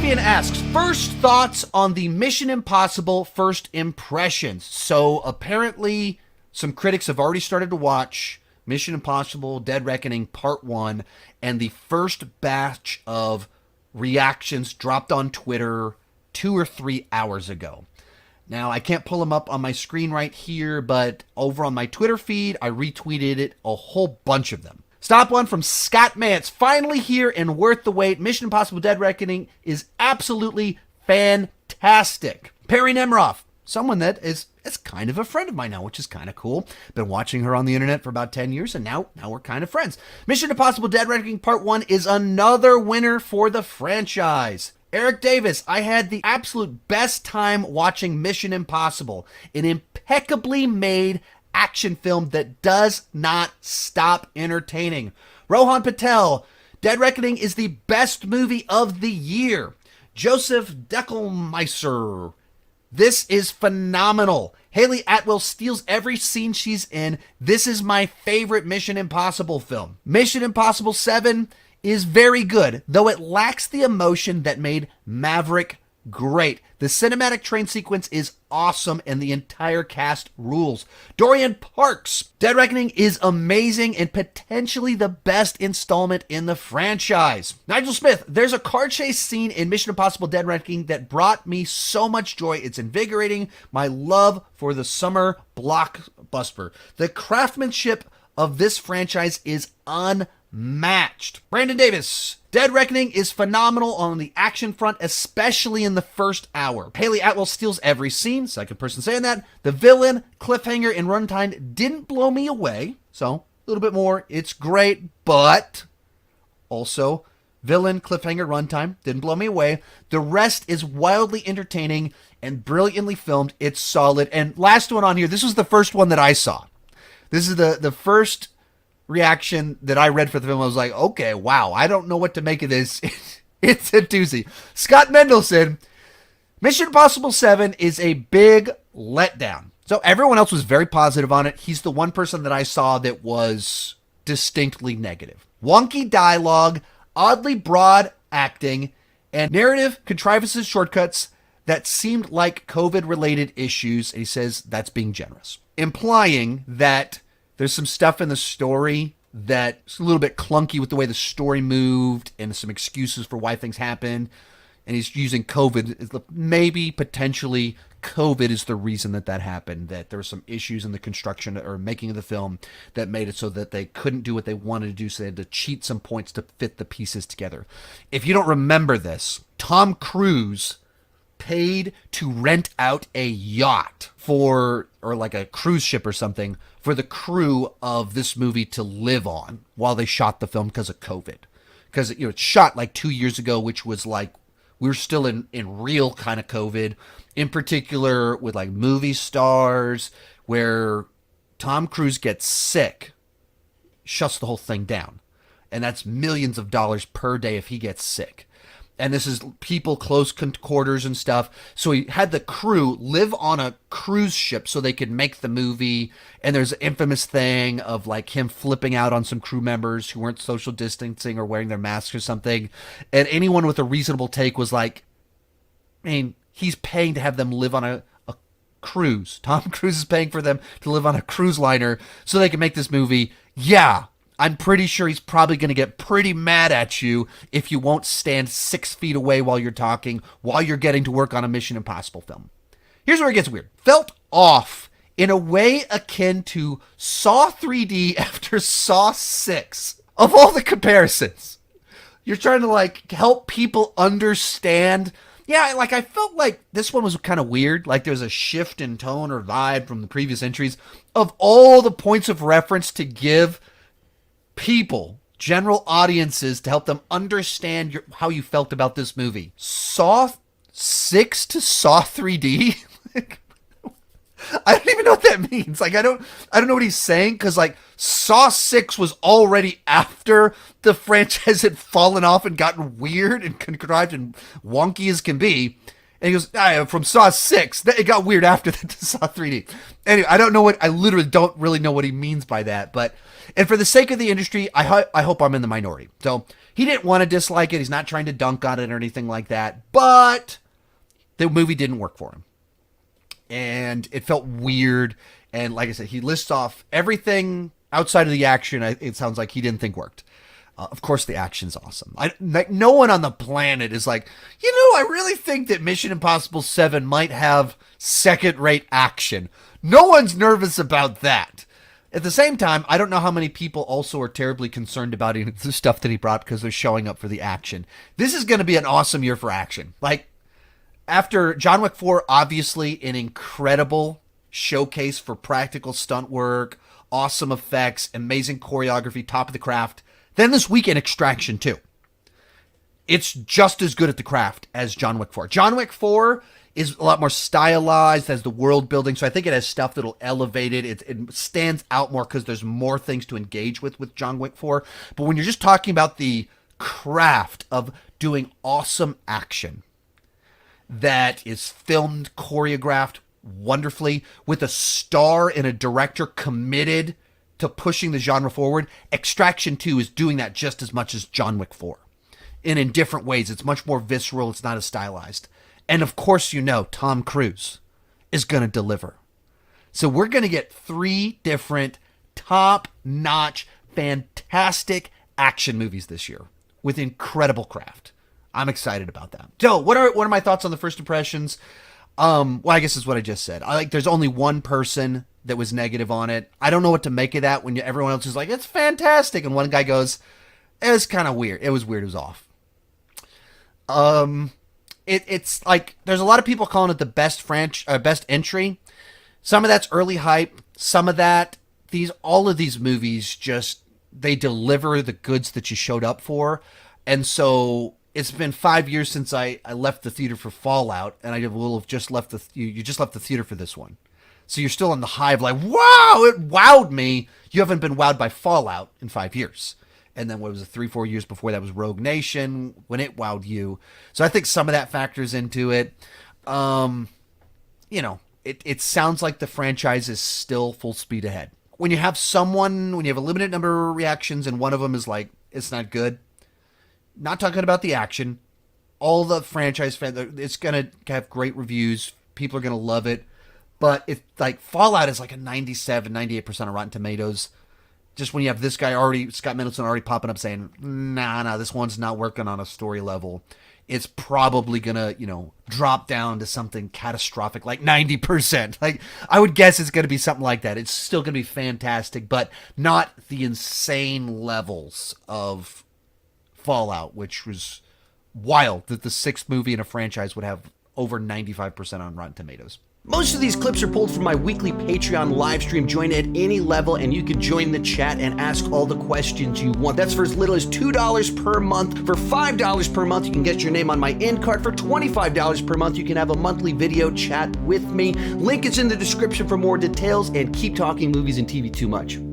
Fabian asks, first thoughts on the Mission Impossible first impressions. So apparently some critics have already started to watch Mission Impossible Dead Reckoning Part 1, and the first batch of reactions dropped on Twitter 2 or 3 hours ago. Now, I can't pull them up on my screen right here, but over on my Twitter feed, I retweeted it, a whole bunch of them. Stop one from Scott Mance. Finally here and worth the wait. Mission Impossible Dead Reckoning is absolutely fantastic. Perry Nemiroff, someone that is kind of a friend of mine now, which is kind of cool. Been watching her on the internet for about 10 years, and now we're kind of friends. Mission Impossible Dead Reckoning Part 1 is another winner for the franchise. Eric Davis, I had the absolute best time watching Mission Impossible, an impeccably made action film that does not stop entertaining. Rohan Patel, Dead Reckoning is the best movie of the year. Joseph Deckelmeiser, this is phenomenal. Haley Atwell steals every scene she's in. This is my favorite Mission Impossible film. Mission Impossible 7 is very good, though it lacks the emotion that made Maverick great. The cinematic train sequence is awesome, and the entire cast rules. Dorian Parks, Dead Reckoning is amazing and potentially the best installment in the franchise. Nigel Smith, there's a car chase scene in Mission Impossible Dead Reckoning that brought me so much joy. It's invigorating my love for the summer blockbuster. The craftsmanship of this franchise is unmatched. Brandon Davis, Dead Reckoning is phenomenal on the action front, especially in the first hour. Haley Atwell steals every scene, second person saying that. The villain, cliffhanger, and runtime didn't blow me away, so a little bit more. It's great, but also villain, cliffhanger, runtime didn't blow me away. The rest is wildly entertaining and brilliantly filmed. It's solid. And last one on here, this was the first one that I saw. This is the first reaction that I read for the film. I was like, okay, wow, I don't know what to make of this. It's a doozy. Scott Mendelson, Mission Impossible 7 is a big letdown. So everyone else was very positive on it. He's the one person that I saw that was distinctly negative. Wonky dialogue, oddly broad acting, and narrative contrivances, shortcuts that seemed like COVID-related issues. And he says that's being generous, implying that there's some stuff in the story that's a little bit clunky with the way the story moved and some excuses for why things happened. And he's using COVID. Maybe, potentially, COVID is the reason that happened, that there were some issues in the construction or making of the film that made it so that they couldn't do what they wanted to do, so they had to cheat some points to fit the pieces together. If you don't remember this, Tom Cruise paid to rent out a yacht or like a cruise ship or something for the crew of this movie to live on while they shot the film because of COVID. Because it's shot like 2 years ago, which was like we were still in real kind of COVID, in particular with like movie stars, where Tom Cruise gets sick, shuts the whole thing down. And that's millions of dollars per day if he gets sick. And this is people close quarters and stuff. So he had the crew live on a cruise ship so they could make the movie. And there's an infamous thing of like him flipping out on some crew members who weren't social distancing or wearing their masks or something. And anyone with a reasonable take was like, I mean, he's paying to have them live on a cruise. Tom Cruise is paying for them to live on a cruise liner so they can make this movie. Yeah. I'm pretty sure he's probably going to get pretty mad at you if you won't stand 6 feet away while you're talking, while you're getting to work on a Mission Impossible film. Here's where it gets weird. Felt off in a way akin to Saw 3D after Saw 6. Of all the comparisons, you're trying to like help people understand. Yeah, like I felt like this one was kind of weird. Like there was a shift in tone or vibe from the previous entries. Of all the points of reference to give people, general audiences, to help them understand how you felt about this movie. Saw 6 to Saw 3D? I don't even know what that means. Like, I don't know what he's saying, because like Saw 6 was already after the franchise had fallen off and gotten weird and contrived and wonky as can be. And he goes, from Saw 6. It got weird after that to Saw 3D. Anyway, I literally don't really know what he means by that. And for the sake of the industry, I hope I'm in the minority. So he didn't want to dislike it. He's not trying to dunk on it or anything like that. But the movie didn't work for him. And it felt weird. And like I said, he lists off everything outside of the action, it sounds like he didn't think worked. Of course, the action's awesome. No one on the planet is like, I really think that Mission Impossible 7 might have second-rate action. No one's nervous about that. At the same time, I don't know how many people also are terribly concerned about the stuff that he brought because they're showing up for the action. This is going to be an awesome year for action. Like, after John Wick 4, obviously an incredible showcase for practical stunt work, awesome effects, amazing choreography, top of the craft. Then this weekend, Extraction 2. It's just as good at the craft as John Wick 4. John Wick 4 is a lot more stylized, has the world building, so I think it has stuff that'll elevate it. It stands out more because there's more things to engage with John Wick 4. But when you're just talking about the craft of doing awesome action that is filmed, choreographed wonderfully, with a star and a director committed to pushing the genre forward, Extraction 2 is doing that just as much as John Wick 4. And in different ways. It's much more visceral. It's not as stylized. And of course, Tom Cruise is going to deliver. So we're going to get 3 different top-notch, fantastic action movies this year with incredible craft. I'm excited about that. So what are my thoughts on the first impressions? Well, I guess is what I just said. There's only one person that was negative on it. I don't know what to make of that when everyone else is like, it's fantastic. And one guy goes, it was kind of weird. It was weird. It was off. It's like, there's a lot of people calling it the best best entry. Some of that's early hype. Some of that, all of these movies they deliver the goods that you showed up for. And so it's been 5 years since I left the theater for Fallout, and I will have just left you just left the theater for this one. So you're still on the high of like, wow, it wowed me. You haven't been wowed by Fallout in 5 years. And then what was it, 3-4 years before that was Rogue Nation, when it wowed you. So I think some of that factors into it. It sounds like the franchise is still full speed ahead. When you have a limited number of reactions and one of them is like, it's not good. Not talking about the action. All the franchise fans, it's going to have great reviews. People are going to love it. But it's like Fallout is like a 97, 98% of Rotten Tomatoes. Just when you have this guy Scott Mendelson already popping up saying, nah, this one's not working on a story level. It's probably going to, drop down to something catastrophic, like 90%. Like, I would guess it's going to be something like that. It's still going to be fantastic, but not the insane levels of Fallout, which was wild that the 6th movie in a franchise would have over 95% on Rotten Tomatoes. Most of these clips are pulled from my weekly Patreon live stream. Join at any level and you can join the chat and ask all the questions you want. That's for as little as $2 per month. For $5 per month, you can get your name on my end card. For $25 per month, you can have a monthly video chat with me. Link is in the description for more details, and keep talking movies and TV too much.